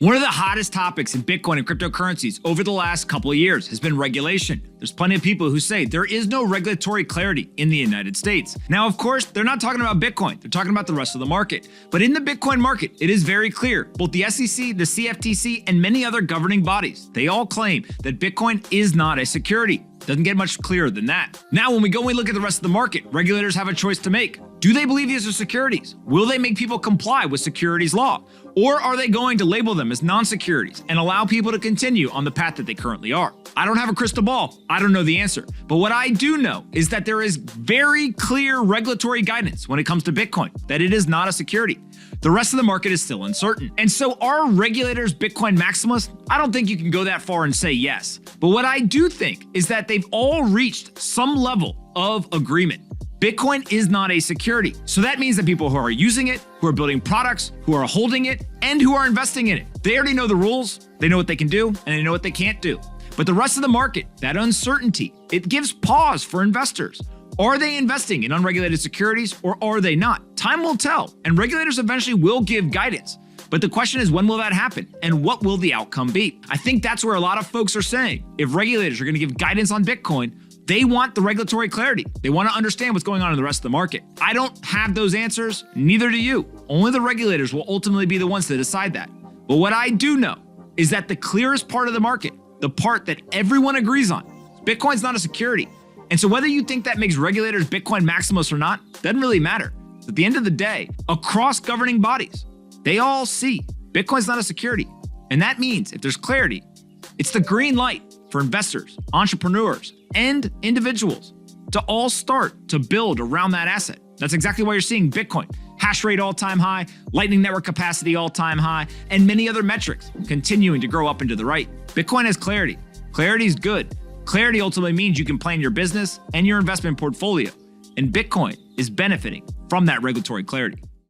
One of the hottest topics in Bitcoin and cryptocurrencies over the last couple of years has been regulation. There's plenty of people who say there is no regulatory clarity in the United States. Now, of course, they're not talking about Bitcoin. They're talking about the rest of the market. But in the Bitcoin market, it is very clear. Both the SEC, the CFTC, and many other governing bodies, they all claim that Bitcoin is not a security. Doesn't get much clearer than that. Now, when we go and we look at the rest of the market, regulators have a choice to make. Do they believe these are securities? Will they make people comply with securities law? Or are they going to label them as non-securities and allow people to continue on the path that they currently are? I don't have a crystal ball. I don't know the answer. But what I do know is that there is very clear regulatory guidance when it comes to Bitcoin, that it is not a security. The rest of the market is still uncertain. And so are regulators Bitcoin maximalists? I don't think you can go that far and say yes. But what I do think is that they've all reached some level of agreement. Bitcoin is not a security. So that means that people who are using it, who are building products, who are holding it, and who are investing in it, they already know the rules, they know what they can do, and they know what they can't do. But the rest of the market, that uncertainty, it gives pause for investors. Are they investing in unregulated securities or are they not? Time will tell, and regulators eventually will give guidance. But the question is, when will that happen? And what will the outcome be? I think that's where a lot of folks are saying, if regulators are going to give guidance on Bitcoin, they want the regulatory clarity. They want to understand what's going on in the rest of the market. I don't have those answers, neither do you. Only the regulators will ultimately be the ones to decide that. But what I do know is that the clearest part of the market, the part that everyone agrees on, Bitcoin's not a security. And so whether you think that makes regulators Bitcoin maximalists or not, doesn't really matter. At the end of the day, across governing bodies, they all see Bitcoin's not a security. And that means if there's clarity, it's the green light for investors, entrepreneurs, and individuals to all start to build around that asset. That's exactly why you're seeing Bitcoin, hash rate all-time high, Lightning Network capacity all-time high, and many other metrics continuing to grow up and to the right. Bitcoin has clarity. Clarity is good. Clarity ultimately means you can plan your business and your investment portfolio, and Bitcoin is benefiting from that regulatory clarity.